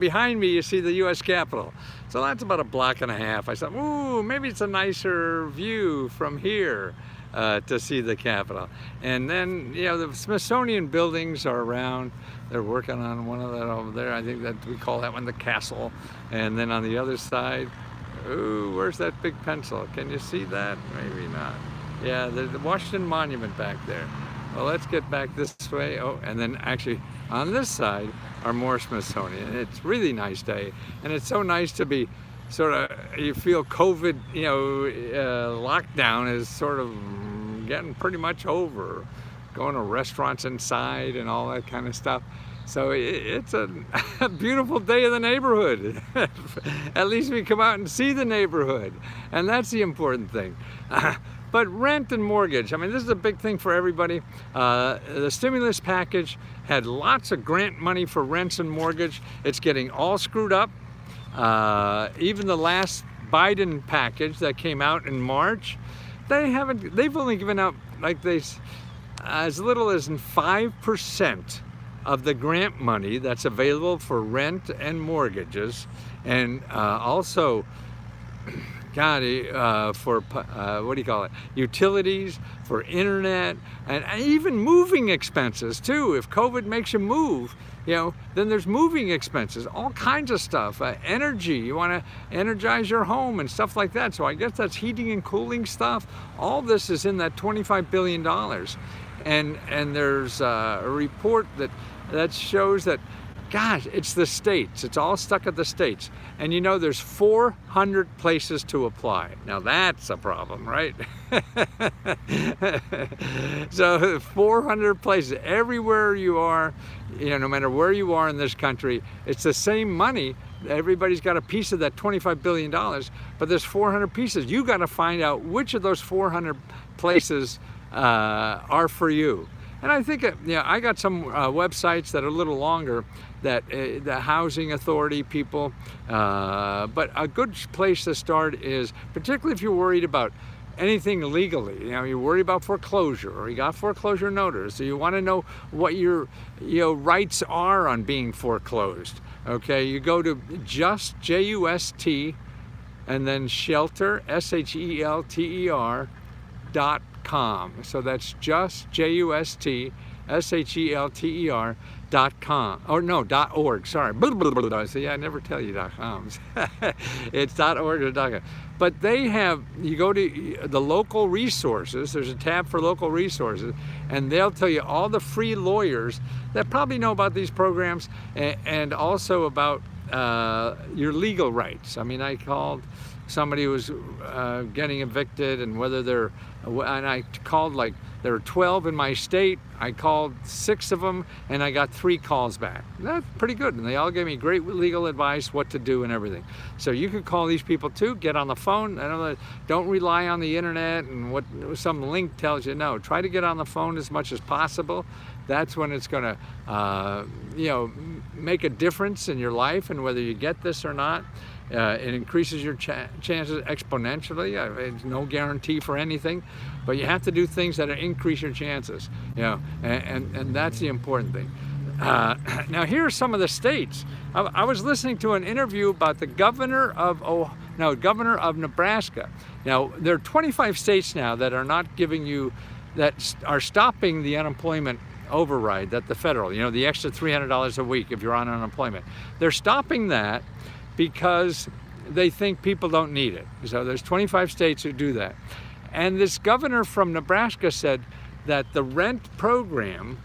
behind me you see the U.S. Capitol. So that's about a block and a half. I thought, ooh, maybe it's a nicer view from here to see the Capitol. And then, you know, the Smithsonian buildings are around. They're working on one of that over there. I think that we call that one the castle. And then on the other side, ooh, where's that big pencil? Can you see that? Maybe not. Yeah, there's the Washington Monument back there. Well, let's get back this way. Oh, and then actually on this side are more Smithsonian. It's a really nice day, and it's so nice to be sort of, you feel COVID, you know, lockdown is sort of getting pretty much over. Going to restaurants inside and all that kind of stuff. So it's a beautiful day in the neighborhood. At least we come out and see the neighborhood, and that's the important thing. But rent and mortgage, I mean, this is a big thing for everybody. The stimulus package had lots of grant money for rents and mortgage. It's getting all screwed up. Even the last Biden package that came out in March, they've only given out like as little as 5% of the grant money that's available for rent and mortgages, and also for what do you call it, utilities, for internet, and even moving expenses too. If COVID makes you move, you know, then there's moving expenses, all kinds of stuff. Energy, you want to energize your home and stuff like that. So I guess that's heating and cooling stuff. All this is in that $25 billion. And there's a report that shows that, gosh, it's the states. It's all stuck at the states. And you know, there's 400 places to apply. Now that's a problem, right? So 400 places, everywhere you are, you know, no matter where you are in this country, it's the same money. Everybody's got a piece of that $25 billion, but there's 400 pieces. You got to find out which of those 400 places are for you. And I think, I got some websites that are a little longer, that the housing authority people, but a good place to start is, particularly if you're worried about anything legally, you know, you're worried about foreclosure, or you got foreclosure notice, so you want to know what your rights are on being foreclosed. Okay, you go to just JUST and then shelter SHELTER.com. So that's just JUST SHELTER.com, or no, .org, sorry. See, I never tell you .coms. It's .org or .com. But they have, you go to the local resources, there's a tab for local resources, and they'll tell you all the free lawyers that probably know about these programs, and also about your legal rights. I mean, I called somebody who was getting evicted, and I called, like, there were 12 in my state. I called 6 of them, and I got 3 calls back. That's pretty good, and they all gave me great legal advice, what to do and everything. So you could call these people too, get on the phone. Don't rely on the internet and what some link tells you. No, try to get on the phone as much as possible. That's when it's going to, make a difference in your life, and whether you get this or not. It increases your chances exponentially. It's no guarantee for anything, but you have to do things that increase your chances, and that's the important thing. Now, here are some of the states. I was listening to an interview about the governor of Nebraska. Now, there are 25 states now that are not giving you, that are stopping the unemployment override, that the federal, the extra $300 a week if you're on unemployment. They're stopping that because they think people don't need it. So there's 25 states who do that. And this governor from Nebraska said that the rent program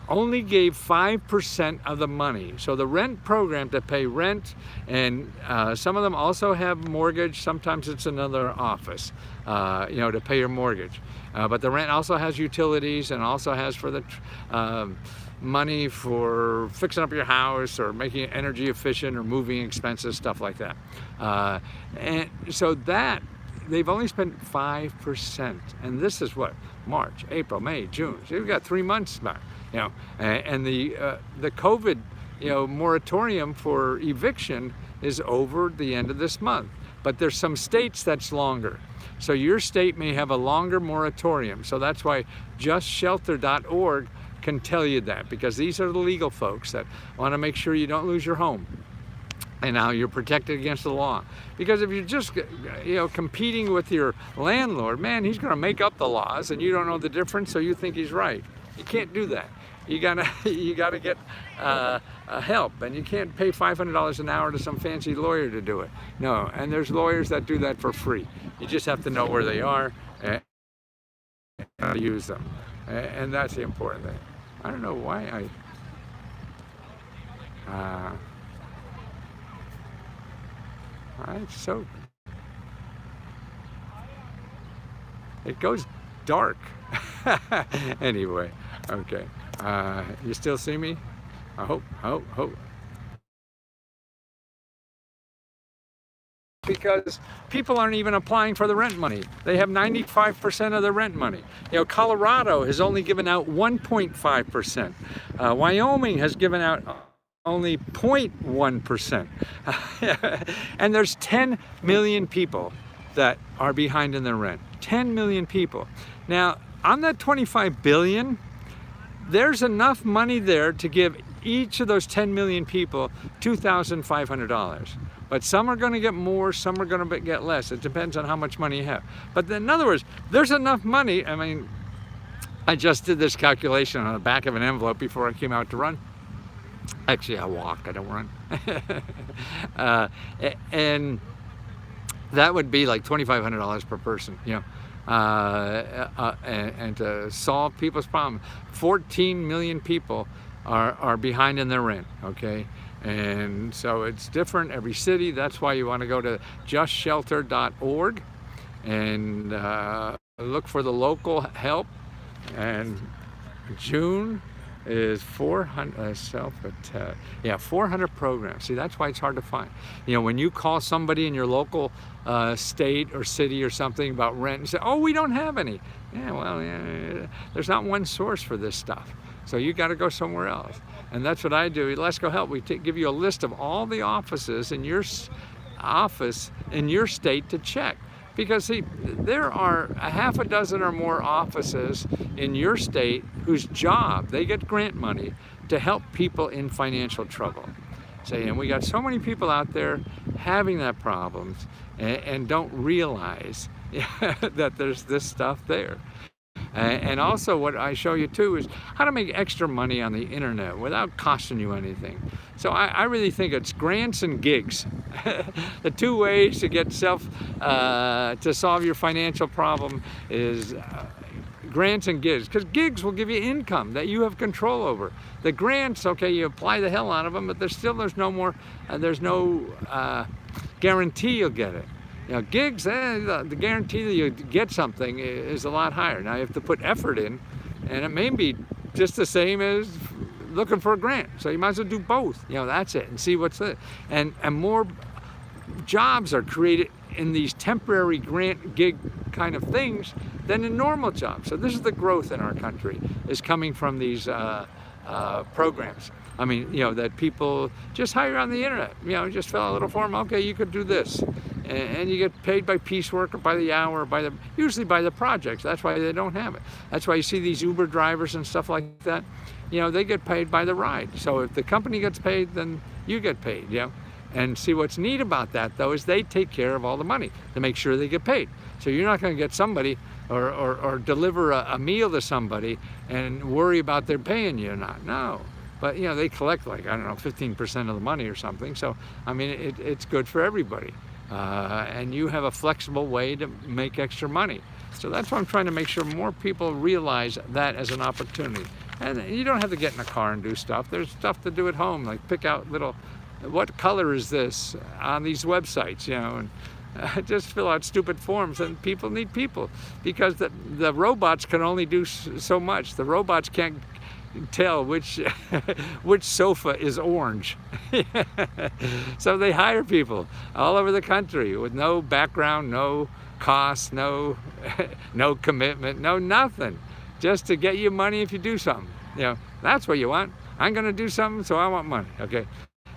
only gave 5% of the money. So the rent program to pay rent, and some of them also have mortgage. Sometimes it's another office, to pay your mortgage. But the rent also has utilities, and also has for the money for fixing up your house or making it energy efficient or moving expenses, stuff like that. And so that, they've only spent 5%. And this is what? March, April, May, June. So you've got 3 months back, and the COVID, moratorium for eviction is over the end of this month. But there's some states that's longer. So your state may have a longer moratorium. So that's why justshelter.org can tell you that, because these are the legal folks that want to make sure you don't lose your home and now you're protected against the law. Because if you're just, competing with your landlord, man, he's going to make up the laws and you don't know the difference, so you think he's right. You can't do that. You gotta get help, and you can't pay $500 an hour to some fancy lawyer to do it. No, and there's lawyers that do that for free. You just have to know where they are and how to use them, and that's the important thing. I don't know why it's so, it goes dark. Anyway, okay. You still see me? I hope. Because people aren't even applying for the rent money. They have 95% of the rent money. Colorado has only given out 1.5%. Wyoming has given out only 0.1%. And there's 10 million people that are behind in their rent. 10 million people. Now, on that 25 billion, there's enough money there to give each of those 10 million people $2,500. But some are going to get more, some are going to get less. It depends on how much money you have. But in other words, there's enough money. I mean, I just did this calculation on the back of an envelope before I came out to run. Actually, I walk, I don't run. And that would be like $2,500 per person, and to solve people's problems. 14 million people are behind in their rent, okay? And so it's different every city. That's why you want to go to justshelter.org and look for the local help. And June is 400 400 programs. See, that's why it's hard to find. When you call somebody in your local state or city or something about rent and say, oh, we don't have any. There's not one source for this stuff. So you got to go somewhere else. And that's what I do. Let's Go Help. We give you a list of all the offices in your state to check. Because see, there are a half a dozen or more offices in your state whose job, they get grant money to help people in financial trouble. And we got so many people out there having that problems and don't realize that there's this stuff there. And also what I show you too is how to make extra money on the internet without costing you anything. So I really think it's grants and gigs. The two ways to get to solve your financial problem is grants and gigs, because gigs will give you income that you have control over. The grants, okay, you apply the hell out of them, but there's no guarantee you'll get it. Gigs, the guarantee that you get something is a lot higher. Now you have to put effort in, and it may be just the same as looking for a grant. So you might as well do both. That's it, and see what's it. And more jobs are created in these temporary grant gig kind of things than in normal jobs. So this is the growth in our country, is coming from these programs. I mean, that people just hire on the internet. Just fill out a little form. Okay, you could do this. And you get paid by piecework or by the hour, or usually by the projects. That's why they don't have it. That's why you see these Uber drivers and stuff like that. They get paid by the ride. So if the company gets paid, then you get paid. And see, what's neat about that though is they take care of all the money to make sure they get paid. So you're not going to get somebody or deliver a meal to somebody and worry about they're paying you or not. No. But they collect like, I don't know, 15% of the money or something. So I mean, it's good for everybody. And you have a flexible way to make extra money. So that's why I'm trying to make sure more people realize that as an opportunity. And you don't have to get in a car and do stuff. There's stuff to do at home, like pick out what color is this on these websites, and just fill out stupid forms. And people need people, because the robots can only do so much. The robots can't tell which sofa is orange. So they hire people all over the country with no background, no cost, no commitment, no nothing, just to get you money if you do something. That's what you want. I'm going to do something, so I want money. Okay.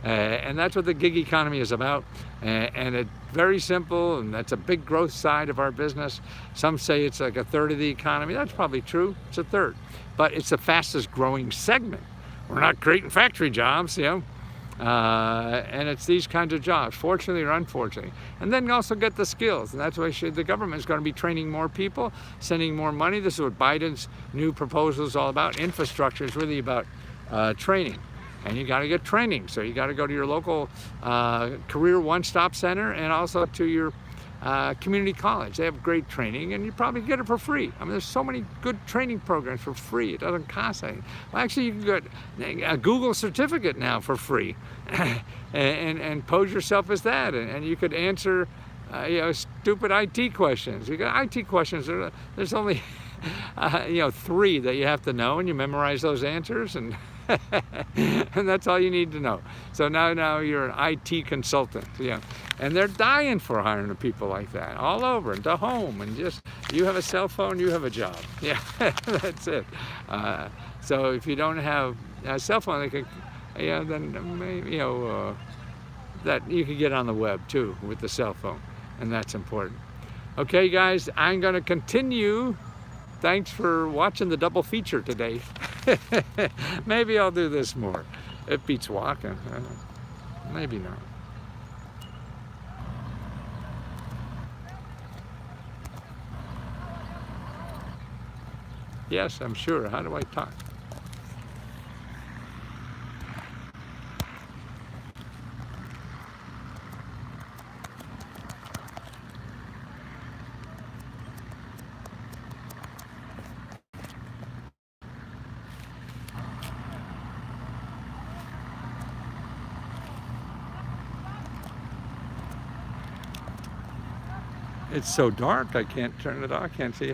And that's what the gig economy is about. And it's very simple, and that's a big growth side of our business. Some say it's like a third of the economy. That's probably true. It's a third. But it's the fastest growing segment. We're not creating factory jobs, and it's these kinds of jobs, fortunately or unfortunately. And then also get the skills, and that's why the government is going to be training more people, sending more money. This is what Biden's new proposal is all about. Infrastructure is really about training, and you got to get training. So you got to go to your local career one-stop center and also to your community college. They have great training, and you probably get it for free. I mean, there's so many good training programs for free. It doesn't cost anything. Well, actually, you can get a Google certificate now for free, and pose yourself as that, and you could answer, stupid IT questions. You got IT questions. There's only, 3 that you have to know, and you memorize those answers, and and that's all you need to know. So now you're an IT consultant, and they're dying for hiring people like that all over, and to home, and just, you have a cell phone, you have a job. Yeah, that's it. So if you don't have a cell phone, they could, then maybe, that you can get on the web too with the cell phone, and that's important. Okay, guys, I'm going to continue. Thanks for watching the double feature today. Maybe I'll do this more. It beats walking. Maybe not. Yes, I'm sure. How do I talk? It's so dark, I can't turn it off. I can't see